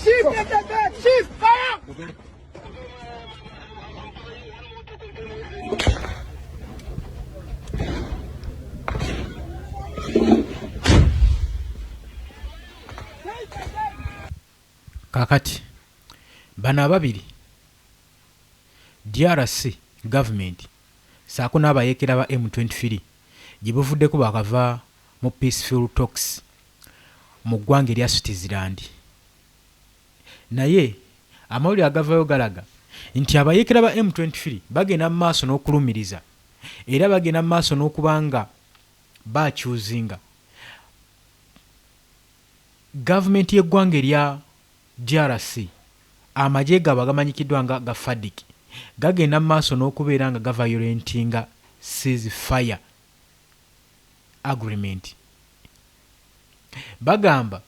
Chief, get that back! Chief, fire! Kakati bana babiri DRC government saako n'abayekera ba M23 gye buvuddeko bakava mu peaceful talks mu ggwanga erya Switzerland. Naye amawulire agavayo galaga nti abayekera ba M23 bagenda mu maaso n'okulumiriza era bagenda mu maaso n'okubanga bakyuzinga gavumenti y'eggwanga erya DRC. Amagye gaba gamanyikiddwa nga ga FARDC gagenda mu maaso n'okubeera nga gaviolentinga ceasefire agreement. Bagamba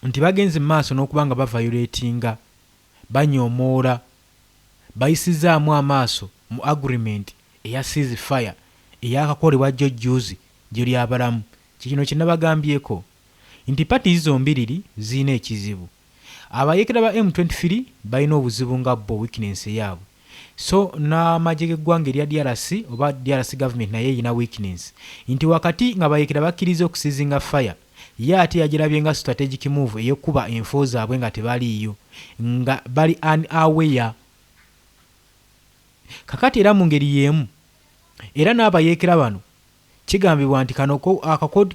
nti bagenze mu maaso n'okuba nga bavioletinga banyoomoola bayisizaamu amaaso mu agreement eya ceasefire eyakakolebwa jjojjuuzi gye lyabalamu. Kino kye nabagambyeko nti pati zombiriri zirina ekizibu. Abayekera ba M23 balina obuzibu nga bo weakness yaabwe, so n'amagye g'eggwanga erya DRC oba DRC government naye erina weakness nti wakati nga bayekera bakkiriza okusizinga fire ye ate yagirabye nga strategic move ey'okuba enfo zaabwe nga tebaliiyo nga bali unaware. Kakati era mu ngeri y'emu era n'abayekera bano kigambibwa nti kano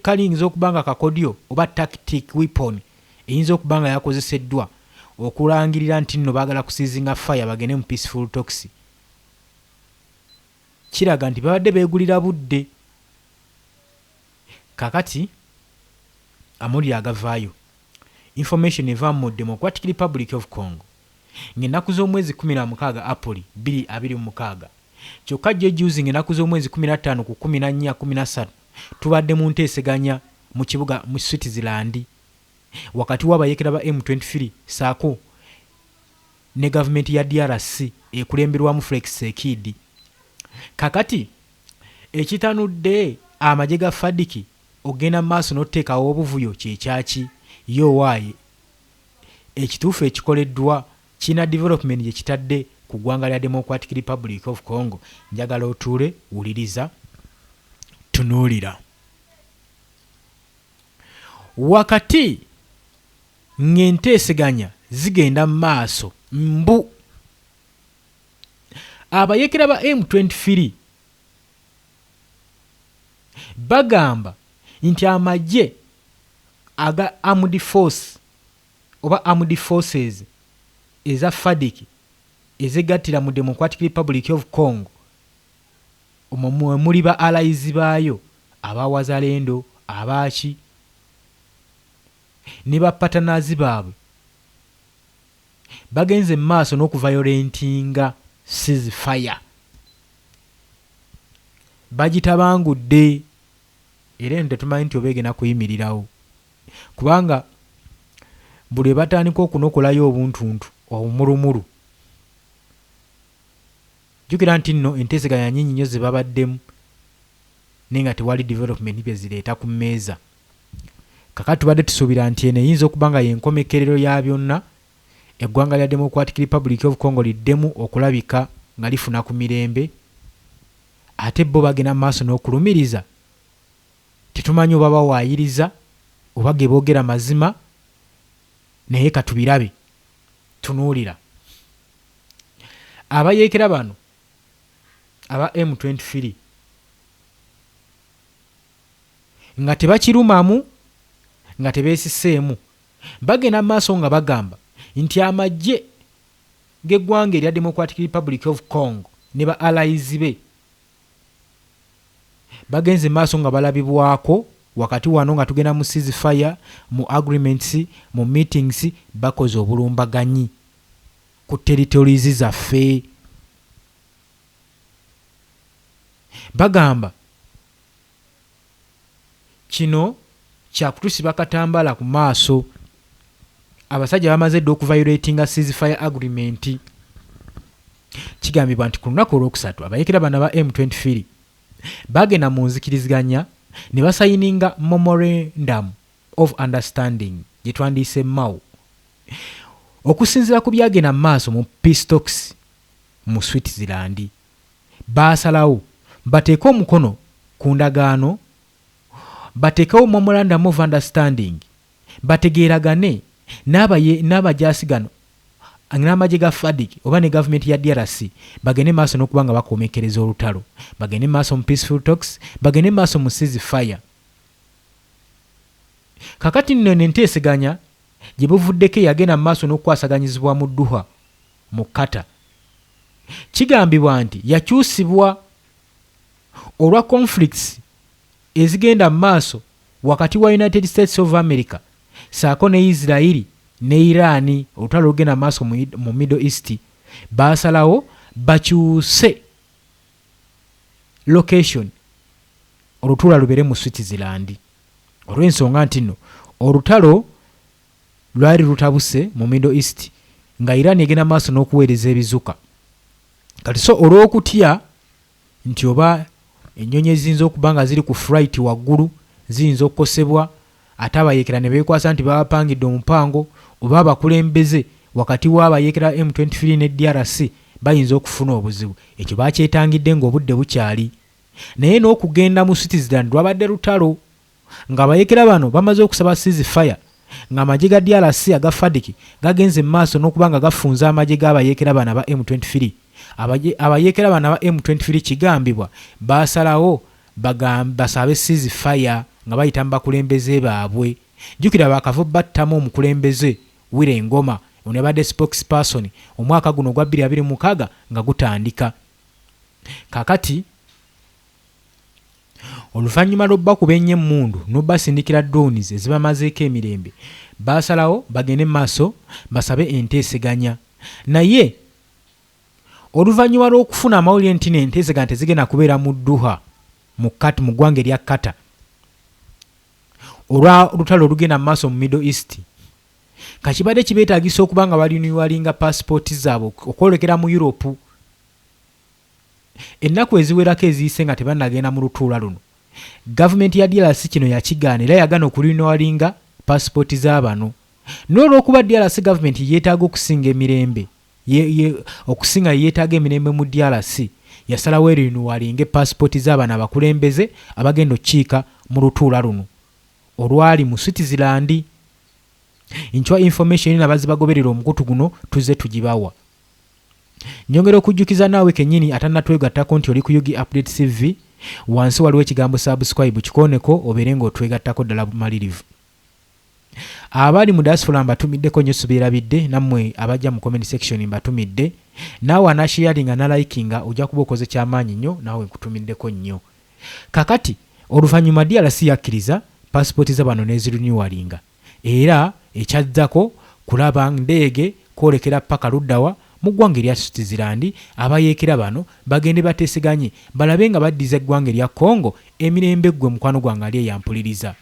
kalinza okuba nga kakodyo oba tactic weapon eyinza okuba nga yakozeseddwa okulangirira nti nno baagala kusizinga fire bagende mu peaceful talks. Kiraga nti babadde beegulira budde. Kakati amawulire agavaayo information eva mu Democratic Republic of Congo ng'ennaku z'omwezi 16 April 2026 kyokka jjojjuuzi ng'ennaku z'omwezi 15 ku 14 13 tubadde mu nteeseganya mu kibuga mu Switzerland wakati w'abayekera ba M23 saako ne gavumenti ya DRC ekulemberwamu Felix Tshisekedi. Kakati ekitanudde amagye ga FARDC ogenda maaso n'oteekawo obuvuyo kyekyaki yowaaye ekituufu ekikoleddwa China development gye kitadde ku ggwanga lya Democratic Republic of Congo. Njagala otuule wuliriza tunuulira. Wakati ng'enteeseganya zigenda mu maaso mbu abayekera ba M23 bagamba nti amagye aga Armed Force oba Armed Forces eza FARDC ezegattira mu Democratic Republic of Congo muli ba allies baayo abawazalendo abaaki ne bapatanazi baabwe bagenze mu maaso n'okuviolentinga ceasefire. Bagitabangudde era eno tetumanyi nti oba egenda kuyimirirawo kubanga buli batandika okunokolayo obuntuntu obumulumulu. Jjukira nti nno enteeseganya nnyingi nnyo ze babaddemu naye nga tewali development bye zireeta ku mmeeza. Kakati tubadde tusuubira nti eno eyinza okuba nga y'enkomekerero ya byonna eggwanga lya Democratic Republic of Congo liddemu okulabika nga lifuna ku mirembe ate bo bagenda maaso n'okulumiriza. Tetumanyi oba bawaayiriza oba ge boogera mazima naye katubirabe tunuulira. Abayeekera bano aba M23 nga tebakirumamu nga tebeesiseemu bagenda maaso nga bagamba nti amagye g'eggwanga erya Democratic Republic of Congo ne ba allies be bagenze maaso nga balabibwako wakati wano nga tugenda mu ceasefire mu agreements mu meetings bakoze obulumbaganyi ku territories zaffe. Bagamba kino kyakutusiba katambala ku maaso abasajja bamaze dde okuviolatinga ceasefire agreement. Kigambibwa nti ku lunaku olwokusatu abayekera bano ba M23 bagenda mu nzikiriziganya ne basayininga memorandum of understanding gye twandiise MAU okusinziira ku byagenda mu maaso mu peace talks mu Switzerland. Baasalawo bateeke omukono ku ndagaano, bateekawo memorandum of understanding, bategeeragane n'abajaasigano n'amagye ga FADC oba ne gavumenti ya DRC bagende maaso n'okuba nga bakomekereza olutalo, bagende maaso mu peaceful talks, bagende maaso mu ceasefire. Kakati nno nenteeseganya gye buvuddeko yagenda mu maaso n'okukwasaganyizibwa mu Doha mu Qatar. Kigambibwa nti yakyusibwa olwa conflicts ezigenda mu maaso wakati wa United States of America saako ne Israeli ne Iran, olutalo lugenda mu maaso mu Middle East. Baasalawo bakyuse location olutula lubere mu Switzerland olw'ensonga nti nno olutalo lwali lutabuse mu Middle East nga Iran egenda maaso n'okuweereza ebizuka. Kati so olw'okutya nti oba ennyonyi eziyinza okuba nga ziri ku flight waggulu ziyinza okukosebwa, ate abayeekera ne beekwasa nti babapangidde omupango, oba abakulembeze wakati w'abayeekera M23 ne DRC bayinza okufuna obuzibu. Ekyo bakyetangidde ng'obudde bukyali. Naye n'okugenda mu Switzerland lwabadde lutalo nga abayeekera bano bamaze okusaba ceasefire, nga amagye ga DRC aga FADC gagenze mu maaso n'okuba nga gafunza amagye g'abayeekera bano aba M23. Abayeekera bano aba M23 kigambibwa baasalawo basabe ceasefire nga bayita mu bakulembeze baabwe. Jjukira baakava battamu omukulembeze Wire Ngoma ono badde spokesperson omwaka guno gwa 2026 nga gutandika. Kakati oluvannyuma lw'obbakuba ennyo emmundu n'obbasindikira drones ezibamazeeko emirembe, baasalawo bagende maaso basabe enteeseganya. Naye oluvannyuma lw'okufuna amawulire nti n'enteeseganya tezigenda kubeera mu Doha mu ggwanga erya Qatar olwa lutalo olugenda mu maaso mu Middle East, kakibadde kibeetaagisa okuba nga balinwalinga passport zaabwe okwolekera mu Europe. Ennaku eziwerako eziyise nga tebannagenda mu lutuula luno, gavumenti ya DRC kino yakigaana era yagana okulinwalinga passport z'abano. N'olw'okuba DRC gavumenti yeetaaga okusinga emirembe okusinga yeetaaga emirembe mu DRC, yasalawo erinwalinge passport z'abano abakulembeze abagenda okukiika mu lutuula luno olwali mu Switzerland. Nchwa information nabazi bagoberera omukutu guno tuze tugibawa. Nyongera okujjukiza naawe kennyini atannatwegattako nti oli ku Yugi Update TV, wansi waliwo ekigambo subscribe kikoneko obeere ng'otwegattako ddala bumalirivu. Abali mu diaspora mbatumiddeko nnyo subiirabidde, nammwe abajja mu comment section mbatumidde. Naawe anasharinga na likinga ojja kuba okoze kyamaanyi nnyo, naawe nkutumiddeko nnyo. Kakati oluvannyuma DRC yakkiriza passport z'abano n'ezirenewinga, era ekyaddako kulaba ndeege kwolekera paka luddawa mu ggwanga erya Switzerland. Abayeekera bano bagende bateeseganye balabe nga baddiza eggwanga erya Congo emirembe gwe mukwano gwange ali eyampuliriza.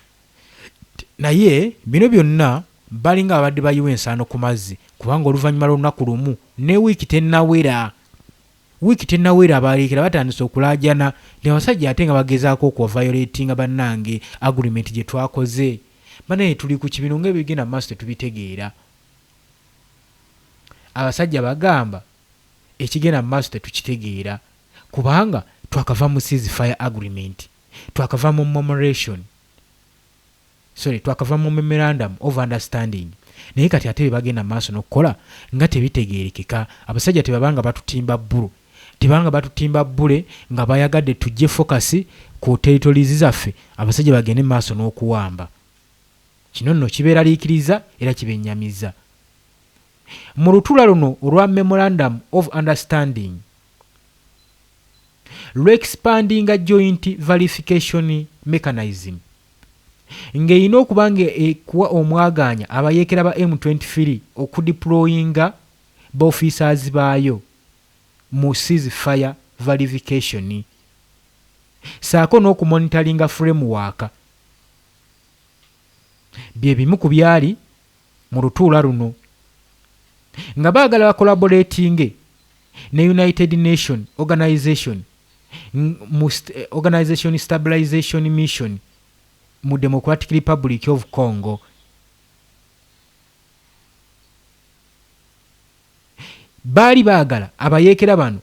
Naye bino byonna balinga abadde bayiwa ensaano ku mazzi, kubanga oluvannyuma lw'olunaku lumu ne wiiki tennawera abayeekera batandise okulaajana ne abasajja ate nga bagezaako okuvayoletinga bannange agreement gye twakoze. Banaye tuli ku kibino ng'ebigenda mu maaso tetubitegeera. Abasajja bagamba ekigenda mu maaso tetukitegeera kubanga twakava mu ceasefire agreement, twakava mu twakava mu memorandum of understanding. Naye kati ate bagenda mu maaso n'okukola nga tebitegeerekeka. Abasajja tebabanga batutimba bbulu, tebanga batutimba bbule nga bayagadde tujje focus ku territories zaffe, abasajja bagende mu maaso n'okuwamba. Kino nno kibeeraliikiriza era kibennyamiza. Mu lutuula luno olwa memorandum of understanding lw'expandinga joint verification mechanism ng'erina okuba nga ekuwa omwagaanya abayeekera ba M23 okudeployinga baofficers baayo mu ceasefire verification saako n'okumonitoringa framework. Bye bimu ku byali mu lutuula luno nga baagala bakolaboratinge ne United Nation Organization Organization Stabilization Mission mu Democratic Republic of Congo. Baali baagala abayeekera bano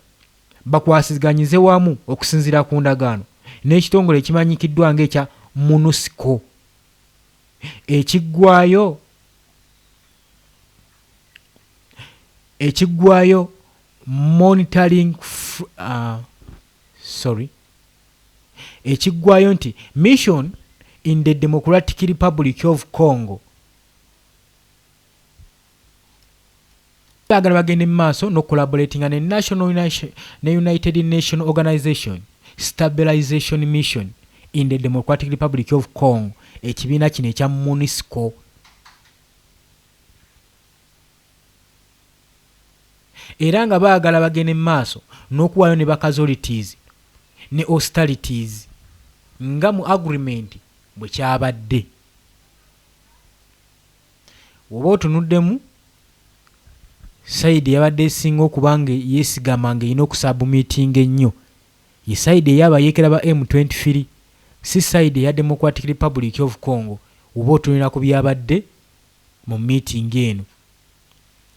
bakwasiganyize wamu okusinziira ku ndagaano n'ekitongole ekimanyikiddwa ng'ekya MONUSCO. Ekiggwayo monitoring ekiggwayo nti mission in the Democratic Republic of Congo baagala bagende mu maaso n'okulaboratinga ne United Nations Organization Stabilization Mission in the Democratic Republic of Congo, ekibiina kino ekya MONUSCO. Era nga baagala bagende mu maaso n'okuwaayo ne casualties ne hostilities nga mu agreement bwe kyabadde. Oba otunuddemu sayidi yabadde esinga okuba nga yeesigama nga erina okusabumitinga ennyo ye sayidi ey'abayeekera ba M23, si sayidi eya Democratic Republic of Congo. Oba otunula ku byabadde mu meeting eno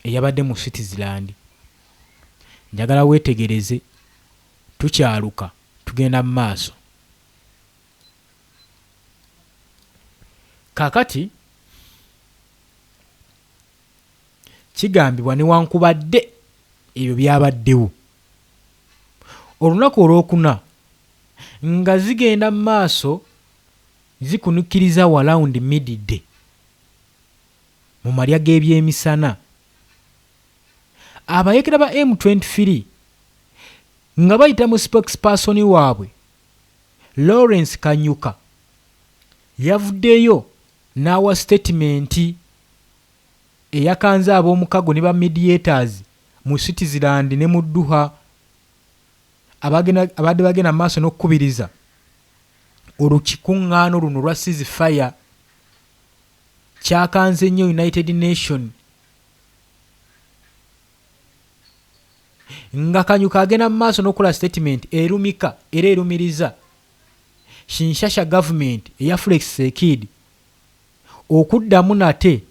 eyabadde mu Switzerland. Njagala weetegereze, tukyaluka tugenda mu maaso. Kakati kigambibwa newankubadde ebyo byabaddewo olunaku olwokuna nga zigenda mu maaso zikunukkiriza around midday mu malya g'ebyemisana, abayeekera ba M23 nga bayita mu spokesperson waabwe Lawrence Kanyuka yavuddeyo n'awa statement eyakanze ab'omukago ne ba mediators mu Switzerland ne mu Doha abadde bagenda maaso n'okukubiriza olukikuŋŋaano luno lwa ceasefire. Kyakanze nnyo United Nations nga Kanyuka agenda mu maaso n'okukola statement erumika era erumiriza Kinshasa government eya Felix Tshisekedi okuddamu nate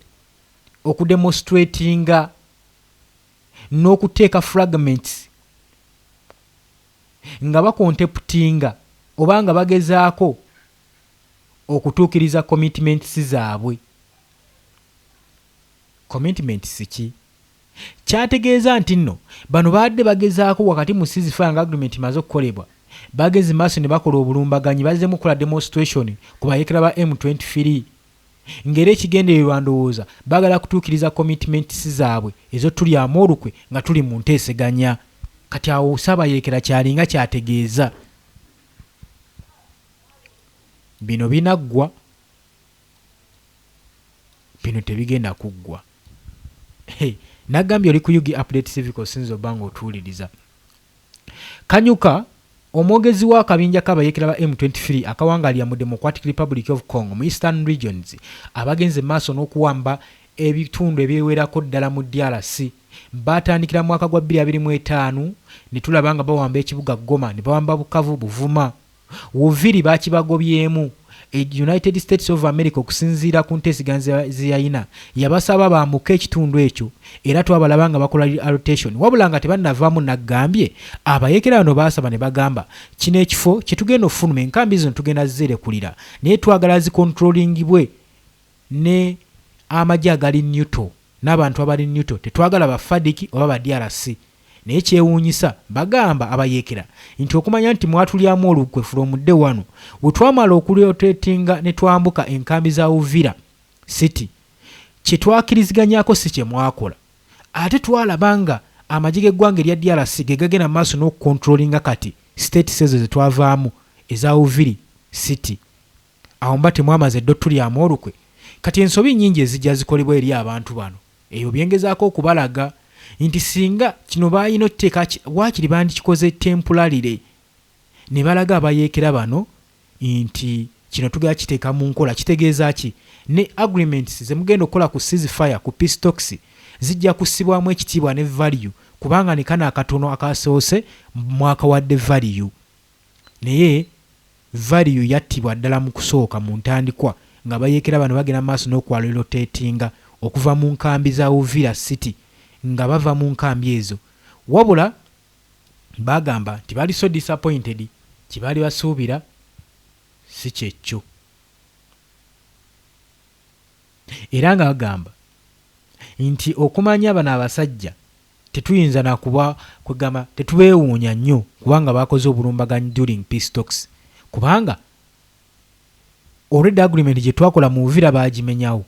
okudemonstratinga n'okuteeka fragments nga bakonteptinga oba nga bagezaako okutuukiriza commitments zaabwe. Commitments ki? Kyategeeza nti nno bano baadde bagezaako wakati mu ceasefire nga agreement maze okukolebwa bageze maaso ne bakola obulumbaganyi bazzemu okukola demonstration ku bayeekera ba M23 ng'era ekigendererwa ndowooza baagala kutuukiriza commitments zaabwe ezo tulyamu olukwe nga tuli mu nteeseganya. Kati awo Ssaabayeekera kyalinga kyategeeza bino binaggwa, bino tebigenda kuggwa. Nagambye oli ku Yugi Update Civic osinza oba nga otuwuliriza. Kanyuka omwogezi w'akabinja k'abayeekera ba M23 akawangalira mu Democratic Republic of Congo mu Eastern Regions abagenze maaso n'okuwamba ebitundu ebyewerako ddala mu DRC batandikira mu mwaka gwa 2025 ne tulaba nga bawamba ekibuga Goma ne bawamba Bukavu, Buvuma, Uviri bakibagobyemu. United States of America okusinziira ku nteesiganza ziyayina yabasaba bambuke ekitundu ekyo era twabalaba nga bakola rotation wabula nga tebannavaamu naggambye abayeekera bano baasaba ne bagamba kino ekifo kye tugenda ofunuma enkambi zino tugenda zirekulira naye twagala zikontrolingibwe ne amagye agali neutral n'abantu abali neutral, tetwagala ba FARDC oba ba DRC. Naye kyewuunyisa bagamba abayeekera nti okumanya nti mwatulyamu olukwe from day wano bwe twamala okurotatinga ne twambuka enkambi za Uvira City kye twakiriziganyako si kye mwakola ate twalabanga amagye g'eggwanga erya DRC ge gagenda maaso n'okukontrolinga kati state sezo ze twavaamu eza Uviri City. Awo mba temwamaze ddo tulyamu olukwe. Kati ensobi nnyingi ezijja zikolebwa eri abantu bano eyo byengezaako okubalaga nti singa kino baayina otteeka waakiri bandikikoze temporarily ne balaga abayeekera bano nti kino tugenda kiteeka mu nkola. Kitegeeza ki? Ne agreements ze mugenda okukola ku ceasefire ku peace talks zijja kussibwamu ekitiibwa ne value kubanga ne kana akatono akasoose mwaka wadde value. naye value yattibwa ddala mu kusooka mu ntandikwa nga bayeekera bano bagenda maaso n'okwalirotatinga okuva mu nkambi za Uvira City nga bava mu nkambi ezo, wabula bagamba nti bali so disappointed, kibaali basuubira si kyekyo. Era nga bagamba nti okumanya bano abasajja tetuyinza nakuba kwegamba tetubeewuunya nnyo kubanga bakoze obulumbaganyi during peace talks, kubanga already agreement gye twakola mu Uvira baagimenyawo.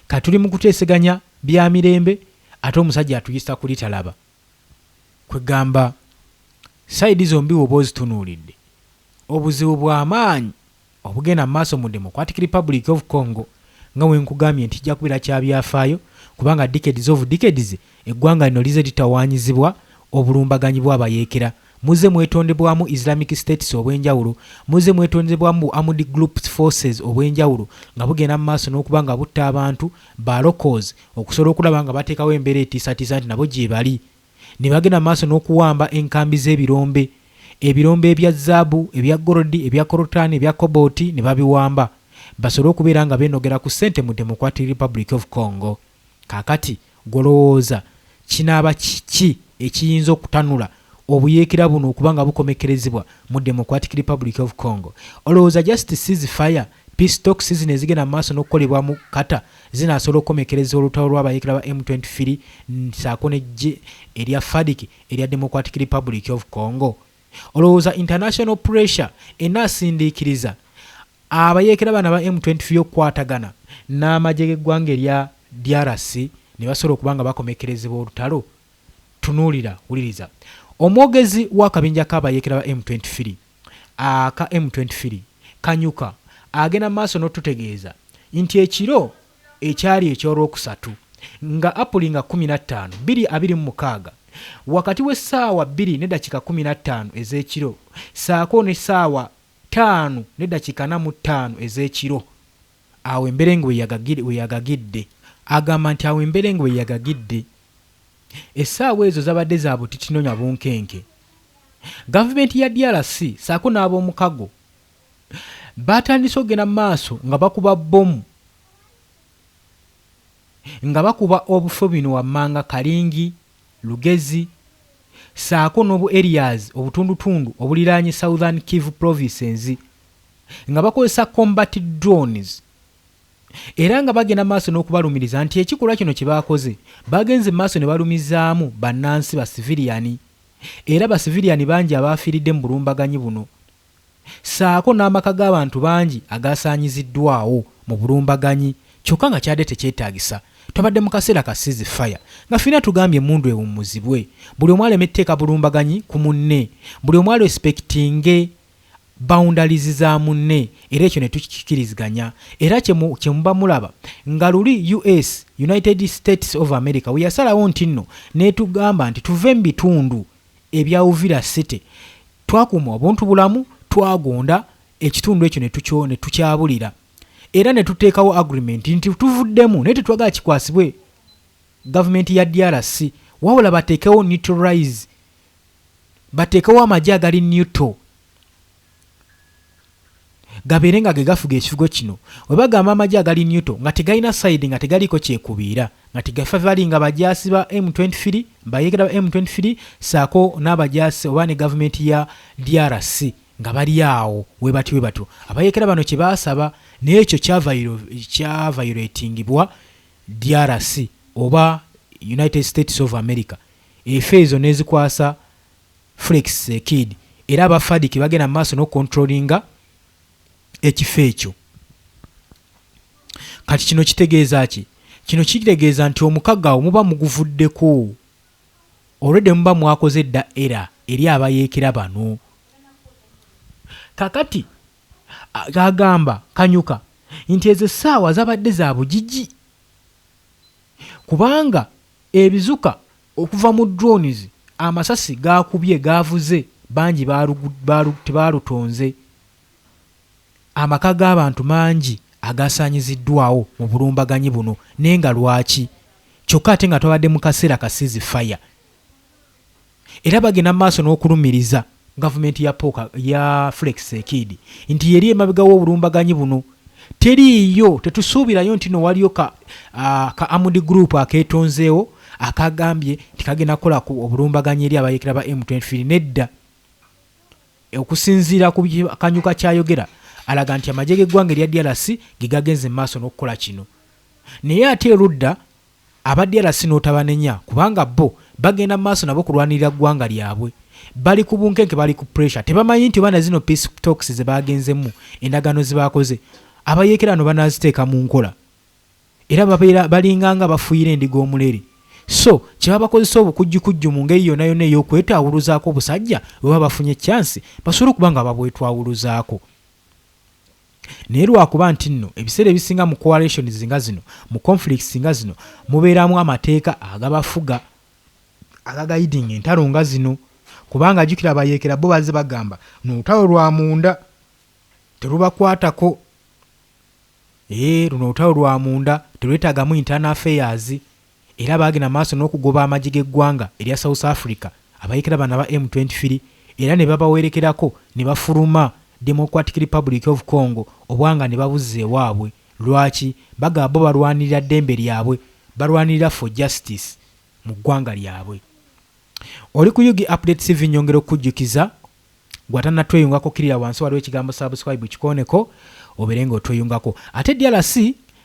Katuli mu kuteeseganya bya mirembe ate omusajja atuyisa kuli talaba. Kwegamba saidi zombi oba ozitunuulidde obuzibu bw'amaanyi obugenda mu maaso mu Democratic Republic of Congo nga wenkugambye nti jja kubeera kya byafaayo kubanga decades of decades eggwanga lino lize litawaanyizibwa obulumbaganyi bw'abayeekera. Muze mwetondebwamu Islamic States obw'enjawulo, muze mwetondebwamu Armed Group Forces obw'enjawulo nga bugenda mu maaso n'okuba nga butta abantu ba locals okusobola okulaba nga bateekawo embeera etiisatiisa nti nabo gye bali. Ne bagenda mu maaso n'okuwamba enkambi z'ebirombe, ebirombe ebya zaabu, ebya golodi, ebya korotani, ebya kobolti ne babiwamba basobole okubeera nga beenogera ku ssente mu Democratic Republic of Congo. Kaakati golowooza kinaaba kiki ekiyinza okutanula obuyeekera buno okuba nga bukomekerezebwa mu Democratic Republic of Congo? Olowooza just ceasefire, peace talks zino ezigenda mu maaso n'okukolebwa mu kata zinaasobola okukomekereza olutalo lw'abayeekera ba M23 saako n'eggye erya FARDC erya Democratic Republic of Congo? Olowooza international pressure enaasindiikiriza abayeekera bana ba M23 okukwatagana n'amagye g'eggwanga erya DRC ne basobola okuba nga bakomekerezebwa olutalo? Tunuulira, wuliriza. Omwogezi w'akabinja k'abayeekera ba M23 aka M23 Kanyuka agenda maaso n'otutegeeza nti ekiro ekyali eky'olwokusatu nga April nga 15 2026 wakati w'essaawa 2:15 ez'ekiro saako n'essaawa 5:45 ez'ekiro awo emberenge we yagagidde. Agamba nti awo emberenge we yagagidde. Essaawa ezo zabadde za butitinonya bunkenke. Gavumenti ya DRC saako n'ab'omukago batandise okugenda mu maaso nga bakuba bbomu, nga bakuba obufo bino wammanga Kalingi, Lugezi saako n'obu areas obutundutundu obuliraanye Southern Kivu provinces nga bakozesa combat drones. Era nga bagenda maaso n'okubalumiriza nti ekikolwa kino kye baakoze bagenze maaso ne balumizaamu bannansi ba civilian, era ba civilian bangi abaafiiridde mu bulumbaganyi buno saako n'amaka g'abantu bangi agaasaanyiziddwawo mu bulumbaganyi, kyokka nga kyadde tekyetaagisa. Tubadde mu kaseera ka ceasefire nga fina tugambye emundu ewummuzibwe, buli omu aleme tteeka bulumbaganyi ku munne, buli omu respectinge boundaries za munne, era ekyo ne tukikiriziganya. Era kye muba mulaba nga luli US, United States of America we yasalawo nti nno netugamba nti tuve mu bitundu ebya Uvira City, twakuuma obuntu bulamu, twagonda ekitundu ekyo ne tukyabulira, era ne tuteekawo agreement nti tuvuddemu naye tetwagala kikwasibwe gavumenti ya DRC, wabula bateekewo neutralize, bateekewo amagye agali neutral gabeere nga ge gafuga ekifugo kino. We bagamba amagye agali neutral nga tegalina side, nga tegaliko kyekubiira, nga tegafa bali nga bajaasi ba M23 bayeekera ba M23 saako n'abajaasi oba ne gavumenti ya DRC nga bali awo we batyo. Abayeekera bano kye baasaba naye ekyo kyavayoletingibwa DRC oba United States of America. Efe ezo nezikwasa Felix Kid, era aba FARDC bagenda mu maaso n'okontrolinga ekifo ekyo. Kati kino kitegeeza ki? Kino kitegeeza nti omukaga muba muguvuddeko, already muba mwakoze dda era eri abayeekera bano. Kakati agamba Kanyuka nti ezo essaawa zabadde za bugigi kubanga ebizuka okuva mu drones amasasi gaakubye gaavuze bangi tebalutonze, amaka g'abantu mangi agasaanyiziddwawo mu bulumbaganyi buno. Nenga lwaki? Kyokka ate nga twabadde mu kaseera ka ceasefire, era bagenda maaso n'okulumiriza gavumenti ya Felix Tshisekedi nti yeri emabega w'obulumbaganyi buno teriiyo, tetusuubirayo nti no waliyo ka Armed Group akeetonzeewo akagambye nti kagenda kukola ku obulumbaganyi eri abayeekera ba M23. Nedda, okusinziira ku Kanyuka kyayogera alaga nti amagye g'eggwanga erya DRC gegagenze mu maaso n'okukola kino. Naye ate erudda aba DRC n'otabanenya kubanga bo bagenda mu maaso nabo kulwanirira ggwanga lyabwe, bali ku bunkenke, bali ku pressure. Tebamanyi nti bana zino peace talks ze bagenzemu, endagano ze bakoze abayeekera no banaziteeka mu nkola, era babeera balinganga bafuuyira endiga omulere. So kyebabakozesa obukujjukujju mu ngeri yonna yonna ey'okwetawuluzaako obusajja bwe baba bafunye chance basobole okuba nga babwetwawuluzaako. Naye lwakuba nti nno ebiseera ebisinga mu coalitions nga zino, mu conflicts nga zino, mubeeramu amateeka agabafuga agagayidinga entalo nga zino, kubanga jjukira abayeekera bo bazze bagamba n'olutalo lwa munda terubakwatako. Luno olutalo lwa munda terwetaagamu internal affairs. Era bagenda maaso n'okugoba amagye g'eggwanga erya South Africa abayeekera bana ba M23, era ne babawerekerako ne bafuluma Democratic Republic of Congo obwanga ne babuze ewaabwe. Lwaki? Bagamba bo balwanirira ddembe lyabwe, balwanirira for justice mu ggwanga lyabwe. Oli ku Yugi Update TV nyongera okujjukiza gwatana tweyungako kirira wansi waliwo ekigambo subscribe kikoneko oberenga otweyungako. Ate DRC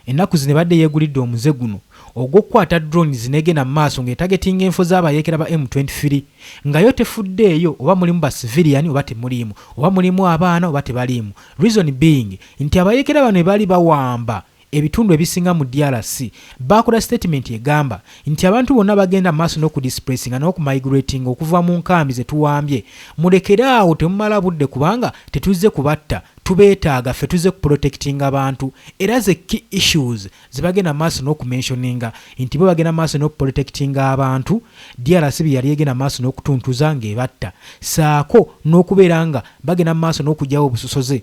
ennaku zino badde yeegulidde omuze guno ogw'okukwata drones negenda mu maaso ng'etagetinga enfo z'abayeekera ba M23 nga yo tefuddeeyo oba mulimu ba civilian oba temulimu, oba mulimu abaana oba tebalimu. Reason being nti abayeekera bano bali bawamba ebitundu ebisinga mu DRC bakola statement egamba nti abantu bonna bagenda maaso n'okudisplacing n'okumigrating okuva mu nkambi ze tuwambye, mulekeraawo temumala budde kubanga tetuzze kubatta, tubeetaaga ffe tuzze kuprotecting abantu. Era ze key issues zibagenda maaso n'okumentioninga nti bo bagenda maaso n'okuprotecting abantu, DRC yali egenda maaso n'okutuntuza ng'ebatta, saako n'okubeera nga bagenda maaso n'okugyawo obusosoze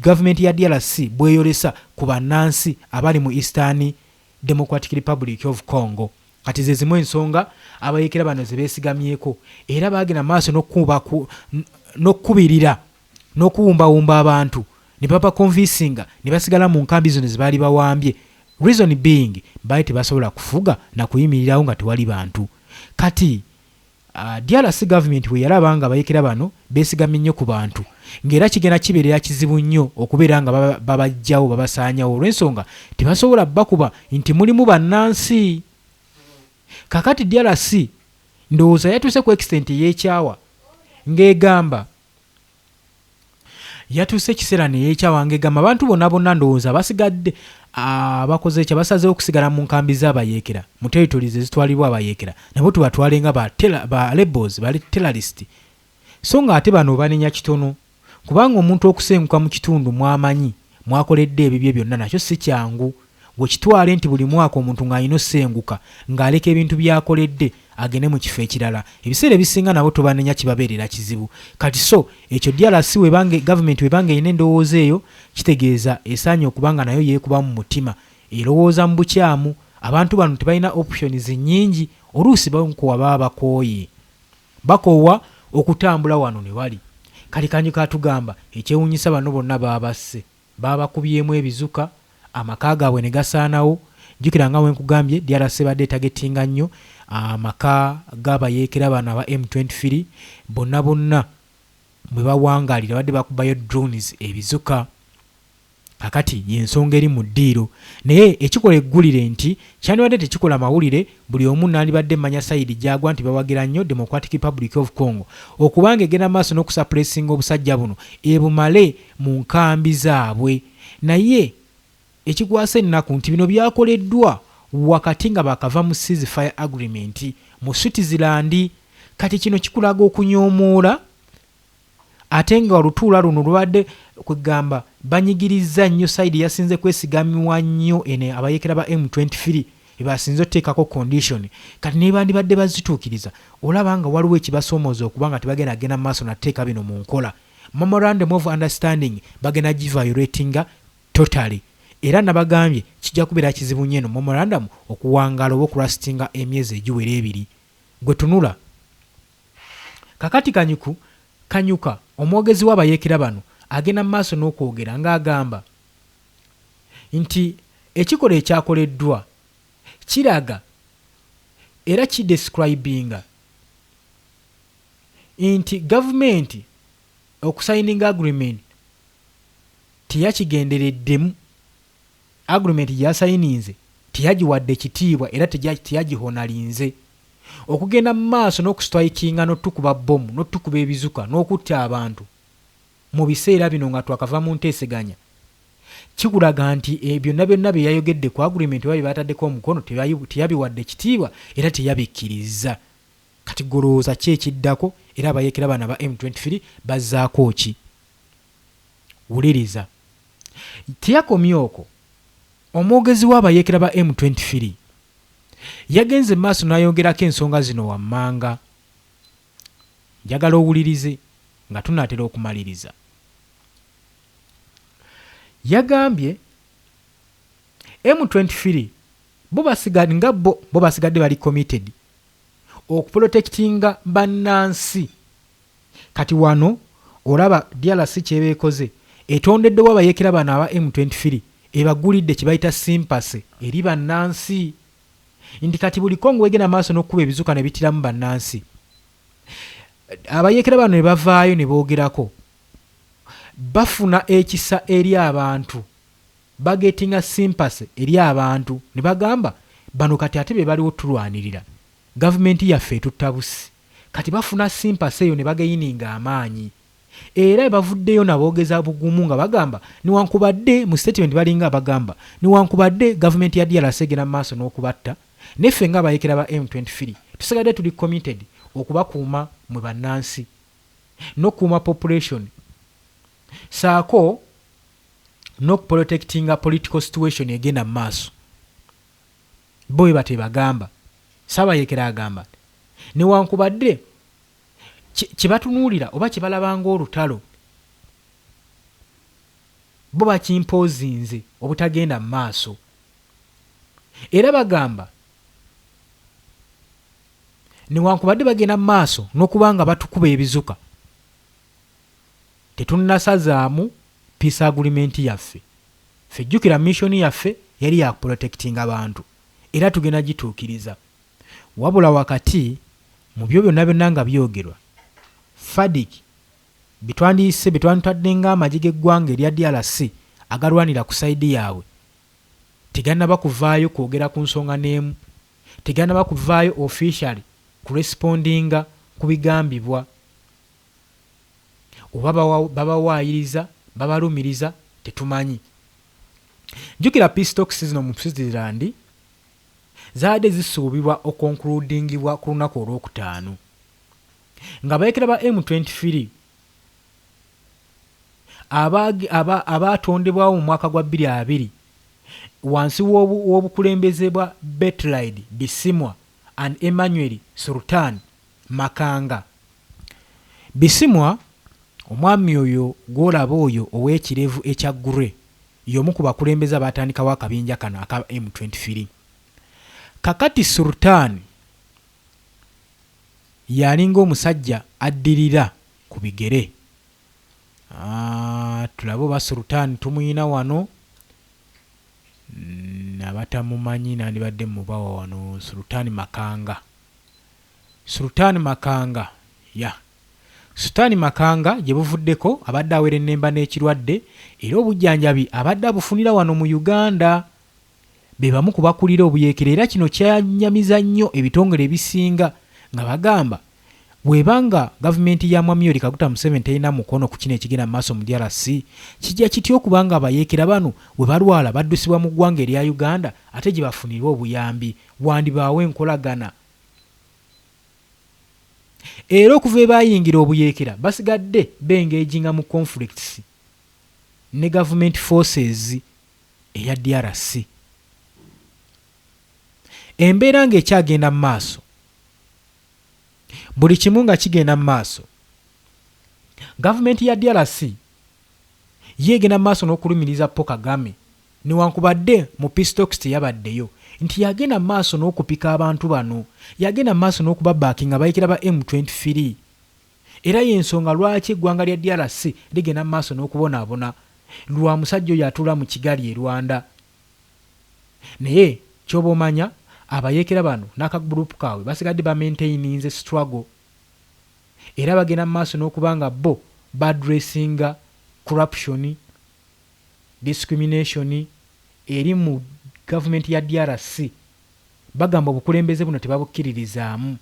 gavumenti ya DRC bweyolesa ku bannansi abali mu Eastern Democratic Republic of Congo. Kati ze zimu ensonga abayeekera bano ze beesigamyeko, era bagenda maaso n'okubirira n'okuwumbawumba abantu ne baba convincinga ne basigala mu nkambi zino ze baali bawambye. Reason being baali tebasobola kufuga na kuyimirirawo nga tewali bantu. Kati DRC government we yalaba nga abayeekera bano beesigamye nnyo ku bantu, ng'era kigenda kibeerera kizibu nnyo okubeera nga babajjawo babasaanyawo olw'ensonga tebasobola bakuba nti mulimu bannansi. Kakati DRC ndowooza yatuuse ku extent y'ekyawa ng'egamba yatuuse ekiseera neyeekyawa ng'egamba abantu bonna bonna ndowooza basigadde abakoze ekyo basazeewo okusigala mu nkambi z'abayeekera mu territories ezitwalibwa abayeekera nabo tubatwale nga ba rebels, ba terrorist. So nga ate bano banenya kitono kubanga omuntu okusenguka mu kitundu mwamanyi mwakoledde ebibye byonna nakyo si kyangu. Bwekitwale nti buli mwaka omuntu ng'alina osenguka ng'aleka ebintu byakoledde agende mu kifo ekirala, ebiseera ebisinga nabo tubanenya kibabeerera kizibu. Kati so ekyo DRC gavumenti webanga erina endowooza eyo kitegeeza esaanye okubanga nayo yeekuba mu mutima, erowooza mu bukyamu. Abantu bano tebalina options nnyingi, oluusi bamukuwa baba bakooye, bakoowa okutambula wano ne wali. Kali Kanyuka atugamba ekyewuunyisa bano bonna babasse, babakubyemu ebizuka, amaka gaabwe ne gasaanawo. Jjukira nga bwe nkugambye DRC badde etagetinga nnyo amaka g'abayeekera bano aba M23 bonna bonna bwe bawangaalira badde bakubayo drones ebizuka. Kakati yensonga eri mu ddiiro, naye ekikola eggulire nti kyandibadde tekikola mawulire, buli omu nandibadde mmanya sayidi gyagwa nti bawagira nnyo Democratic Republic of Congo okubanga egenda maaso n'okusuppressinga obusajja buno ebumale mu nkambi zaabwe. Naye ekikwasa ennaku nti bino byakoleddwa wakati nga bakava mu ceasefire agreement mu Switzerland. Kati kino kikulaga okunyoomoola ate nga olutuula luno lubadde kwegamba banyigiriza nnyo sayidi yasinze kwesigamibwa nnyo ene abayeekera ba M23 ebasinze oteekako condition. Kati ne bandibadde bazituukiriza olaba nga waliwo ekibasoomooza okubanga tebagenda genda mu maaso nateeka bino mu nkola. Memorandum of Understanding bagenda giviolatinga totally. Era nabagambye kijja kubeera kizibu nnyo memorandum okuwangaala oba okulastinga emyezi egiwera ebiri. Gwe tunula kakati Kanyuka omwogezi w'abayeekera bano agenda mu maaso n'okwogera ng'agamba nti ekikola ekyakoleddwa kiraga era kidescribinga nti gavumenti okusayininga agreement teyakigendereddemu, agreement gyasayininze teyagiwadde kitiibwa era teyagihonalinze. Okugenda mu maaso n'okusitwayikinga n'otukuba bbomu n'otukuba ebizuka n'okutta abantu mu biseera bino nga twakava mu nteeseganya kikulaga nti byonna byonna bye yayogedde ku agreement oba bye bataddeko omukono teyabiwadde kitiibwa era teyabikkiriza. Kati golowooza ki ekiddako era abayeekera bano aba M23 bazzaako ki? Wuliriza, teyakomye okwo. Omwogezi w'abayeekera ba M23 yagenze mu maaso n'ayongerako ensonga zino wammanga. Njagala owulirize nga tunaatera okumaliriza. Yagambye M23 bo basigadde bali committed okuprotectinga bannansi. Kati wano olaba DRC kyebeekoze etondeddewo abayeekera bano aba M23 ebagulidde kye bayita sympathy eri bannansi. Nti kati buli kongo wegenda maaso n'okkuba ebizuka ne bitiramu bannansi. Abayeekera bano ne bavaayo ne boogerako bafuna ekisa eri abantu, bagetinga sympathy eri abantu ne bagamba bano kati ate be baliwo tulwanirira, gavumenti yaffe etuttabusi. Kati bafuna sympathy eyo ne bagayininga amaanyi. Era bavuddeyo naboogeza bugumu nga bagamba niwankubadde mu statement balinga bagamba niwankubadde gavumenti ya DRC egenda mu maaso n'okubatta, neffe ng'abayeekera ba M23 tusigadde tuli committed okubakuuma mwe bannansi n'okuuma population saako n'okuprotectinga political situation egenda mu maaso. Bo bwe batebagamba, Saabayeekera agamba niwankubadde kye batunuulira oba kye balabanga olutalo bo bakimpozinze obutagenda mu maaso. Era bagamba niwankubadde bagenda mu maaso n'okubanga batukuba ebizuka tetunnasazaamu peace agreement yaffe. Ffe jjukira mission yaffe yali ya protecting abantu era tugenda gituukiriza. Wabula wakati mu byo byonna byonna nga byogerwa FADC bitwandiise bitwantadde ng'amagye g'eggwanga erya DRC agalwanira ku sayidi yaabwe tegannaba kuvaayo kwogera ku nsonga n'emu, tegannaba kuvaayo officially kurespondinga ku bigambibwa oba babawaayiriza babalumiriza tetumanyi. Jjukira peace talks zino mu Switzerland zaadde zisuubibwa okonkludingibwa ku lunaku olwokutaano nga abayeekera ba M23 abaatondebwawo mu mwaka gwa 2020 wansi w'obukulembeze bwa Bertrand Bisimwa and Emmanuel Sultan Makanga. Bisimwa omwami oyo gw'olaba oyo ow'ekirevu ekya Gure y'omu ku bakulembeze abaatandikawo akabinja kano aka M23. Kakati Sultan yalinga omusajja addirira ku bigere. Tulaba oba Sultan tumuyina wano abatamumanyi nandibadde mubawa wano. Sultan Makanga, Sultan Makanga Sultan Makanga gye buvuddeko abadde awera ennemba n'ekirwadde era obujjanjabi abadde abufunira wano mu Uganda. Be bamu ku bakulira obuyeekera era kino kyanyamiza nnyo ebitongole ebisinga nga bagamba bwebanga gavumenti ya Mwami Yoweri Kaguta Museveni terina mukono ku kino ekigenda mu maaso mu DRC kijja kityo okubanga abayeekera bano bwe balwala baddusibwa mu ggwanga erya Uganda ate gye bafunirwa obuyambi wandibaawo enkolagana. Era okuva ebayingira obuyeekera basigadde bengejinga mu conflicts ne government forces eya DRC. Embeera ng'ekyagenda mu maaso, buli kimu nga kigenda mu maaso, gavumenti ya DRC yeegenda mu maaso n'okulumiriza Paul Kagame newankubadde mu peace talks teyabaddeyo nti yagenda mu maaso n'okupika abantu bano, yagenda mu maaso n'okubabaakinga abayeekera ba M23 era y'ensonga lwaki eggwanga lya DRC ligenda mu maaso n'okubonaabona lwa musajja oyo atuula mu Kigali e Rwanda. Naye ky'oba omanya abayeekera bano n'akagurupu kaabwe basigadde bamaintaininze struggle era bagenda mu maaso n'okuba nga bo badressinga corruption, discrimination eri mu gavumenti ya DRC. Bagamba obukulembeze buno tebabukkiririzaamu.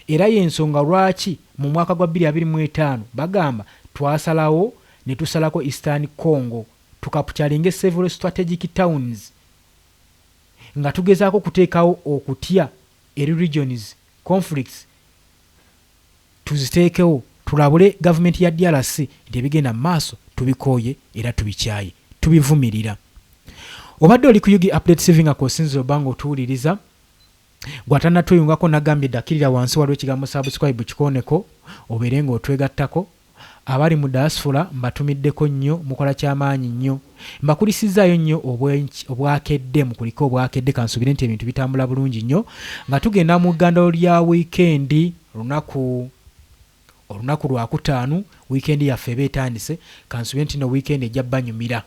Era y'ensonga lwaki mu mwaka gwa 2025 bagamba twasalawo ne tusalako Eastern Congo tukapukyalinga several strategic towns nga tugezaako kuteekawo okutya eri regions conflicts tuziteekewo tulabule gavumenti ya DRC nti ebigenda mu maaso tubikooye era tubikyaye tubivumirira. Obadde oli ku Yugi Update TV nga kosinza obanga otuwuliriza gwatanatweyungako nagambye ddakirira wansi waliwo ekigambo subscribe kikoneko obeere ng'otwegattako. Abali mu diaspora mbatumiddeko nnyo mukola kyamaanyi nnyo mbakulisizaayo nnyo obwakedde mukuliko obwakedde kansubire nti ebintu bitambula bulungi nnyo nga tugenda mu ggandalo lya wiikendi olunaku lwakutaano wiikendi yaffe eba etandise kansubire nti no wiikendi ejja banyumira.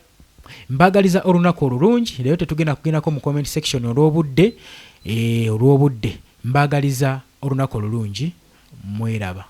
Mbagaliza olunaku olulungi leero tetugenda kugendako mu comment section olw'obudde mbagaliza olunaku olulungi mweraba.